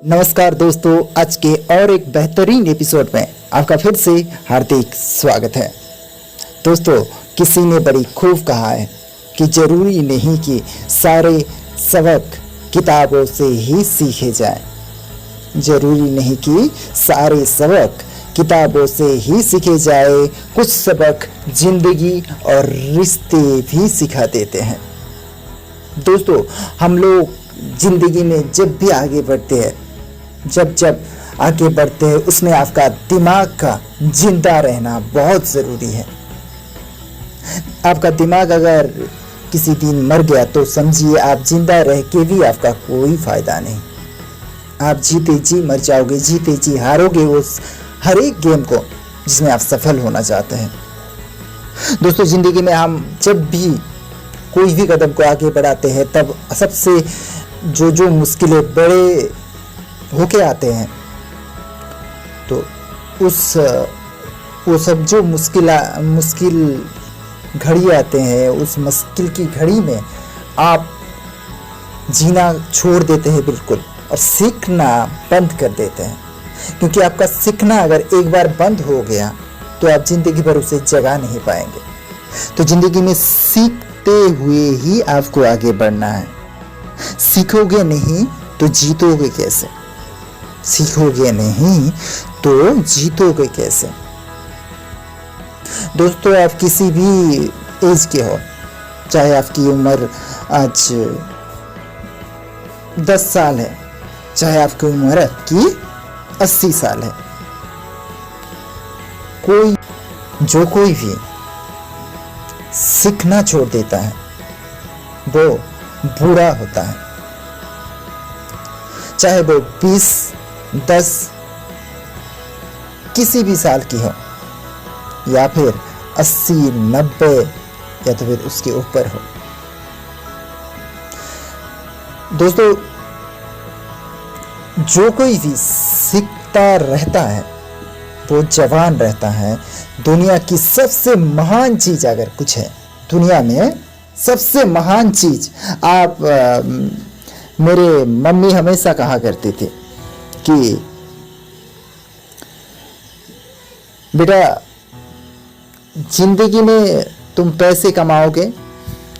नमस्कार दोस्तों, आज के और एक बेहतरीन एपिसोड में आपका फिर से हार्दिक स्वागत है। दोस्तों, किसी ने बड़ी खूब कहा है कि जरूरी नहीं कि सारे सबक किताबों से ही सीखे जाएं। जरूरी नहीं कि सारे सबक किताबों से ही सीखे जाए, कुछ सबक जिंदगी और रिश्ते भी सिखा देते हैं। दोस्तों, हम लोग जिंदगी में जब भी आगे बढ़ते हैं, जब आगे बढ़ते हैं, उसमें आपका दिमाग का जिंदा रहना बहुत ज़रूरी है। आपका दिमाग अगर किसी दिन मर गया तो समझिए आप जिंदा रह के भी आपका कोई फ़ायदा नहीं। आप जीते जी मर जाओगे, जीते जी हारोगे उस हर एक गेम को जिसमें आप सफल होना चाहते हैं। दोस्तों, ज़िंदगी में हम जब भी कोई भी कदम को आगे बढ़ाते हैं, तब सबसे जो मुश्किलें बड़े होके आते हैं, तो वो सब जो मुश्किल घड़ी आते हैं, उस मुश्किल की घड़ी में आप जीना छोड़ देते हैं बिल्कुल, और सीखना बंद कर देते हैं। क्योंकि आपका सीखना अगर एक बार बंद हो गया तो आप जिंदगी भर उसे जगा नहीं पाएंगे। तो जिंदगी में सीखते हुए ही आपको आगे बढ़ना है। सीखोगे नहीं तो जीतोगे कैसे? सीखोगे नहीं तो जीतोगे कैसे? दोस्तों, आप किसी भी एज के हो, चाहे आपकी उम्र आज 10 साल है, चाहे आपकी उम्र की 80 साल है, कोई भी सीखना छोड़ देता है वो बुरा होता है। चाहे वो 20, 10 किसी भी साल की हो, या फिर 80, 90 या तो फिर उसके ऊपर हो। दोस्तों, जो कोई भी सीखता रहता है वो जवान रहता है। दुनिया की सबसे महान चीज अगर कुछ है, दुनिया में सबसे महान चीज, आप मेरे मम्मी हमेशा कहा करते थे कि बेटा, जिंदगी में तुम पैसे कमाओगे,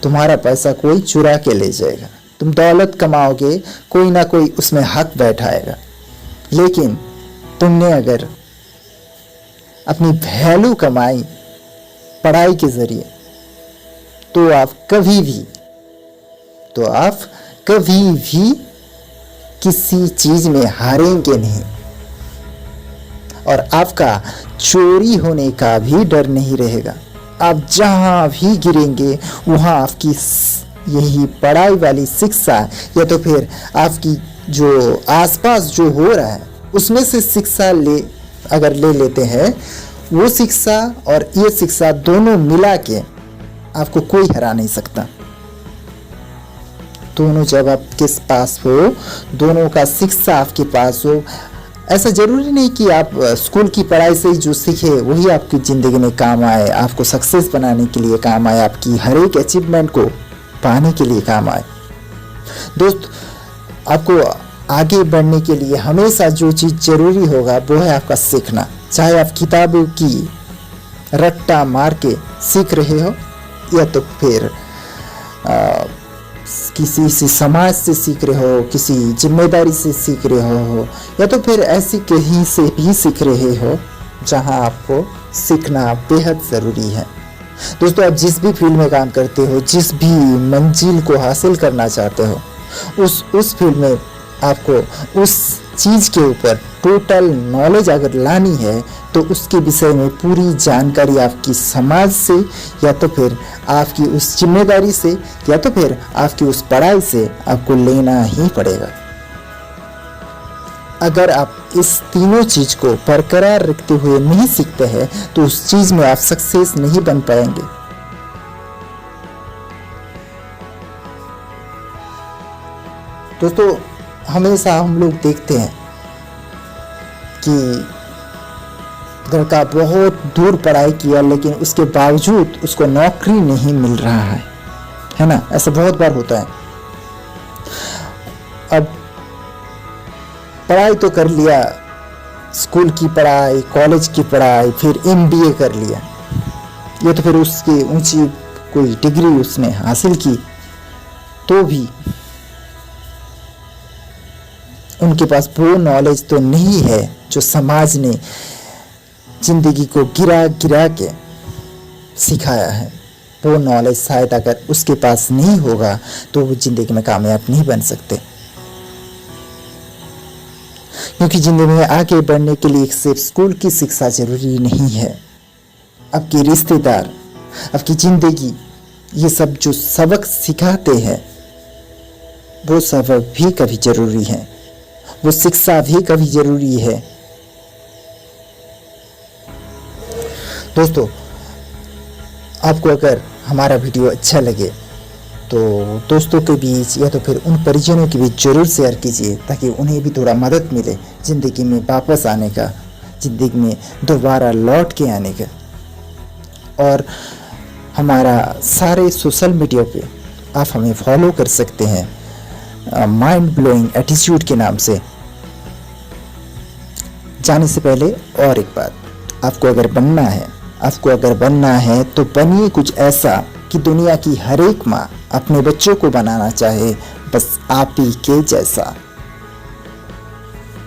तुम्हारा पैसा कोई चुरा के ले जाएगा। तुम दौलत कमाओगे, कोई ना कोई उसमें हक बैठाएगा। लेकिन तुमने अगर अपनी वैल्यू कमाई पढ़ाई के जरिए, तो आप कभी भी किसी चीज में हारेंगे नहीं, और आपका चोरी होने का भी डर नहीं रहेगा। आप जहां भी गिरेंगे वहां आपकी यही पढ़ाई वाली शिक्षा, या तो फिर आपकी जो आसपास जो हो रहा है उसमें से शिक्षा अगर ले लेते हैं, वो शिक्षा और ये शिक्षा दोनों मिला के आपको कोई हरा नहीं सकता। दोनों जब आपके पास हो, दोनों का शिक्षा आपके पास हो, ऐसा जरूरी नहीं कि आप स्कूल की पढ़ाई से जो सीखे वही आपकी ज़िंदगी में काम आए, आपको सक्सेस बनाने के लिए काम आए, आपकी हर एक अचीवमेंट को पाने के लिए काम आए। दोस्त, आपको आगे बढ़ने के लिए हमेशा जो चीज़ जरूरी होगा वो है आपका सीखना। चाहे आप किताबों की रट्टा मार के सीख रहे हो, या तो फिर किसी से समाज से सीख रहे हो, किसी जिम्मेदारी से सीख रहे हो, या तो फिर ऐसी कहीं से भी सीख रहे हो जहां आपको सीखना बेहद ज़रूरी है। दोस्तों, आप जिस भी फील्ड में काम करते हो, जिस भी मंजिल को हासिल करना चाहते हो, उस फील्ड में आपको उस चीज़ के ऊपर टोटल नॉलेज अगर लानी है, तो उसके विषय में पूरी जानकारी आपकी समाज से, या तो फिर आपकी उस जिम्मेदारी से, या तो फिर आपकी उस पढ़ाई से आपको लेना ही पड़ेगा। अगर आप इस तीनों चीज़ को बरकरार रखते हुए नहीं सीखते हैं, तो उस चीज़ में आप सक्सेस नहीं बन पाएंगे। दोस्तों, हमेशा हम लोग देखते हैं कि लड़का बहुत दूर पढ़ाई किया, लेकिन उसके बावजूद उसको नौकरी नहीं मिल रहा है ना? ऐसा बहुत बार होता है। अब पढ़ाई तो कर लिया, स्कूल की पढ़ाई, कॉलेज की पढ़ाई, फिर MBA कर लिया, ये तो फिर उसकी ऊंची कोई डिग्री उसने हासिल की, तो भी उनके पास वो नॉलेज तो नहीं है जो समाज ने जिंदगी को गिरा गिरा के सिखाया है। वो नॉलेज शायद अगर उसके पास नहीं होगा तो वो जिंदगी में कामयाब नहीं बन सकते, क्योंकि जिंदगी में आगे बढ़ने के लिए सिर्फ स्कूल की शिक्षा जरूरी नहीं है। आपके रिश्तेदार, आपकी जिंदगी, ये सब जो सबक सिखाते हैं वो सबक भी कभी जरूरी है, वो शिक्षा भी कभी जरूरी है। दोस्तों, आपको अगर हमारा वीडियो अच्छा लगे तो दोस्तों के बीच या तो फिर उन परिजनों के बीच जरूर शेयर कीजिए, ताकि उन्हें भी थोड़ा मदद मिले ज़िंदगी में वापस आने का, ज़िंदगी में दोबारा लौट के आने का। और हमारा सारे सोशल मीडिया पे आप हमें फॉलो कर सकते हैं माइंड ब्लोइंग एटीट्यूड के नाम से। जाने से पहले और एक बात, आपको अगर बनना है तो बनिए कुछ ऐसा कि दुनिया की हर एक माँ अपने बच्चों को बनाना चाहे, बस आप ही के जैसा।